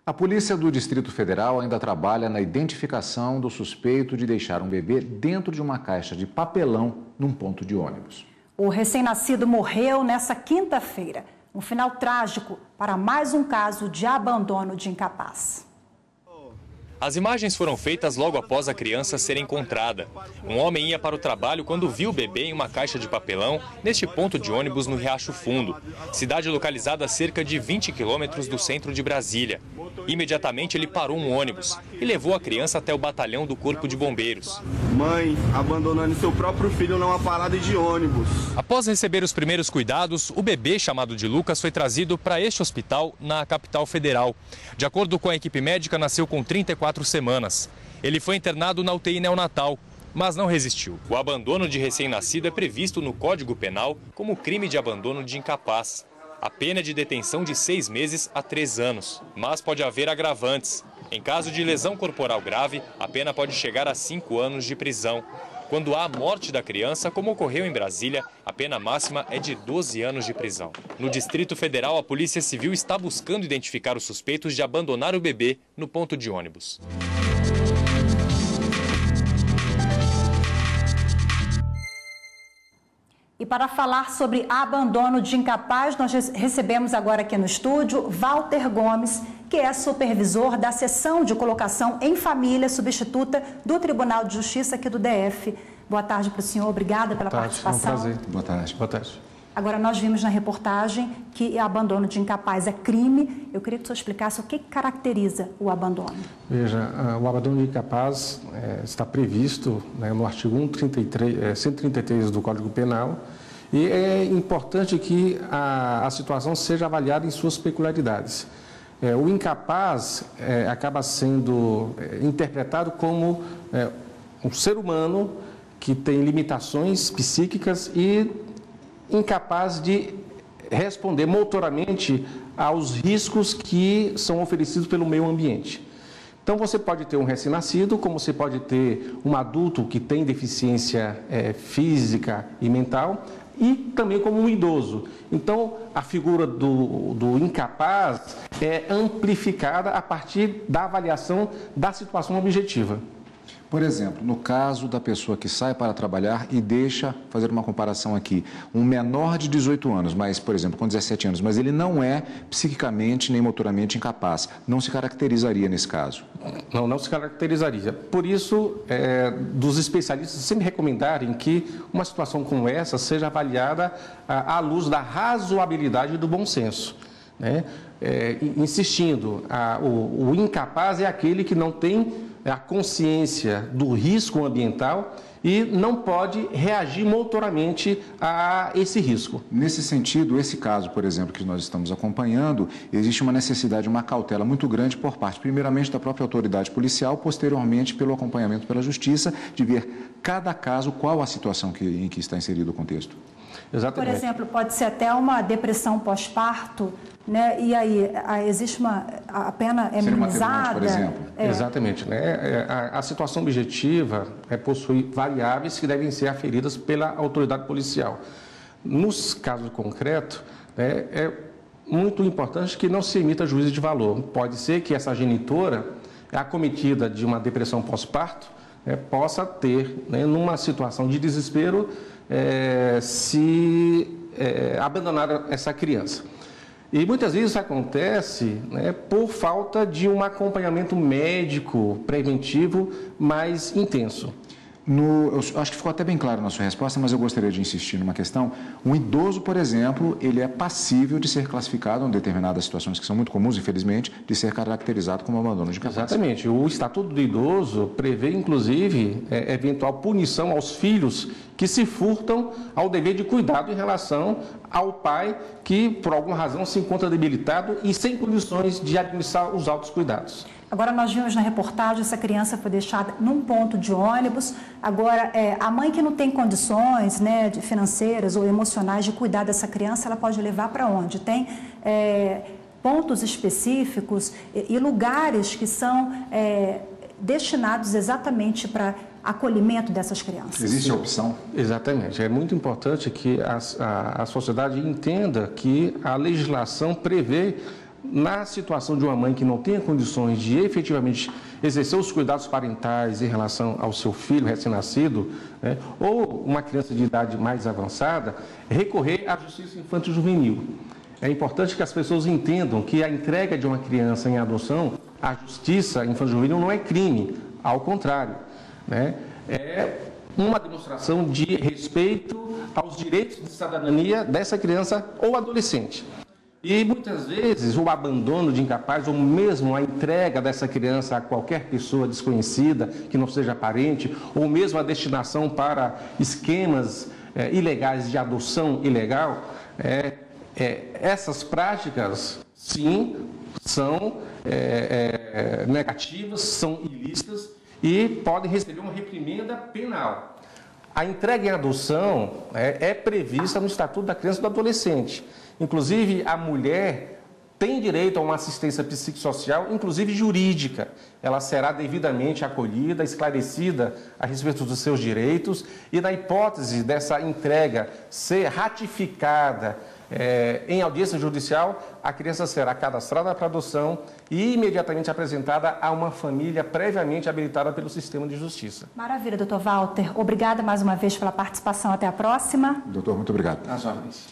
A polícia do Distrito Federal ainda trabalha na identificação do suspeito de deixar um bebê dentro de uma caixa de papelão num ponto de ônibus. O recém-nascido morreu nessa quinta-feira. Um final trágico para mais um caso de abandono de incapaz. As imagens foram feitas logo após a criança ser encontrada. Um homem ia para o trabalho quando viu o bebê em uma caixa de papelão neste ponto de ônibus no Riacho Fundo, cidade localizada a cerca de 20 quilômetros do centro de Brasília. Imediatamente ele parou um ônibus e levou a criança até o batalhão do Corpo de Bombeiros. Mãe abandonando seu próprio filho numa parada de ônibus. Após receber os primeiros cuidados, o bebê, chamado de Lucas, foi trazido para este hospital na capital federal. De acordo com a equipe médica, nasceu com 34 semanas. Ele foi internado na UTI neonatal, mas não resistiu. O abandono de recém-nascido é previsto no Código Penal como crime de abandono de incapaz. A pena é de detenção de 6 meses a 3 anos, mas pode haver agravantes. Em caso de lesão corporal grave, a pena pode chegar a 5 anos de prisão. Quando há a morte da criança, como ocorreu em Brasília, a pena máxima é de 12 anos de prisão. No Distrito Federal, a Polícia Civil está buscando identificar os suspeitos de abandonar o bebê no ponto de ônibus. E para falar sobre abandono de incapaz, nós recebemos agora aqui no estúdio Walter Gomes, que é supervisor da seção de colocação em família substituta do Tribunal de Justiça aqui do DF. Boa tarde para o senhor, obrigada pela participação. É um prazer. Boa tarde. Boa tarde. Agora, nós vimos na reportagem que abandono de incapaz é crime. Eu queria que o senhor explicasse o que caracteriza o abandono. Veja, o abandono de incapaz está previsto, né, no artigo 133 do Código Penal, e é importante que a situação seja avaliada em suas peculiaridades. O incapaz acaba sendo interpretado como um ser humano que tem limitações psíquicas e incapaz de responder motoramente aos riscos que são oferecidos pelo meio ambiente. Então, você pode ter um recém-nascido, como você pode ter um adulto que tem deficiência física e mental, e também como um idoso. Então, a figura do incapaz é amplificada a partir da avaliação da situação objetiva. Por exemplo, no caso da pessoa que sai para trabalhar e deixa, fazer uma comparação aqui, um menor de 18 anos, mas, por exemplo, com 17 anos, mas ele não é psiquicamente nem motoramente incapaz, não se caracterizaria nesse caso? Não se caracterizaria. Por isso, dos especialistas sempre recomendarem que uma situação como essa seja avaliada à luz da razoabilidade e do bom senso, né? Insistindo, o incapaz é aquele que não tem a consciência do risco ambiental e não pode reagir motoramente a esse risco. Nesse sentido, esse caso, por exemplo, que nós estamos acompanhando, existe uma necessidade, uma cautela muito grande por parte, primeiramente, da própria autoridade policial, posteriormente, pelo acompanhamento pela Justiça, de ver cada caso, qual a situação em que está inserido o contexto. Exatamente. Por exemplo, pode ser até uma depressão pós-parto, né? E aí, a pena é minimizada? Por exemplo. Exatamente, né? A situação objetiva possui variáveis que devem ser aferidas pela autoridade policial. Nos casos concretos, né, é muito importante que não se emita juízo de valor. Pode ser que essa genitora, acometida de uma depressão pós-parto, possa ter, né, numa situação de desespero, abandonar essa criança. E muitas vezes isso acontece, né, por falta de um acompanhamento médico preventivo mais intenso. Eu acho que ficou até bem claro na sua resposta, mas eu gostaria de insistir numa questão. Um idoso, por exemplo, ele é passível de ser classificado em determinadas situações que são muito comuns, infelizmente, de ser caracterizado como abandono de incapaz. Exatamente. O Estatuto do Idoso prevê, inclusive, eventual punição aos filhos que se furtam ao dever de cuidado em relação ao pai que, por alguma razão, se encontra debilitado e sem condições de administrar os altos cuidados. Agora, nós vimos na reportagem, essa criança foi deixada num ponto de ônibus. Agora, a mãe que não tem condições, né, financeiras ou emocionais de cuidar dessa criança, ela pode levar para onde? Tem pontos específicos e lugares que são destinados exatamente para acolhimento dessas crianças. Existe a opção? Exatamente. É muito importante que a sociedade entenda que a legislação prevê Na situação de uma mãe que não tenha condições de efetivamente exercer os cuidados parentais em relação ao seu filho recém-nascido, né, ou uma criança de idade mais avançada, recorrer à justiça infanto-juvenil. É importante que as pessoas entendam que a entrega de uma criança em adoção à justiça infanto-juvenil não é crime, ao contrário, né, é uma demonstração de respeito aos direitos de cidadania dessa criança ou adolescente. E muitas vezes o abandono de incapaz ou mesmo a entrega dessa criança a qualquer pessoa desconhecida, que não seja parente, ou mesmo a destinação para esquemas ilegais de adoção ilegal, essas práticas, sim, são negativas, são ilícitas e podem receber uma reprimenda penal. A entrega em adoção é prevista no Estatuto da Criança e do Adolescente. Inclusive, a mulher tem direito a uma assistência psicossocial, inclusive jurídica. Ela será devidamente acolhida, esclarecida a respeito dos seus direitos e, na hipótese dessa entrega ser ratificada em audiência judicial, a criança será cadastrada para adoção e imediatamente apresentada a uma família previamente habilitada pelo sistema de justiça. Maravilha, doutor Walter. Obrigada mais uma vez pela participação. Até a próxima. Doutor, muito obrigado. Às ordens.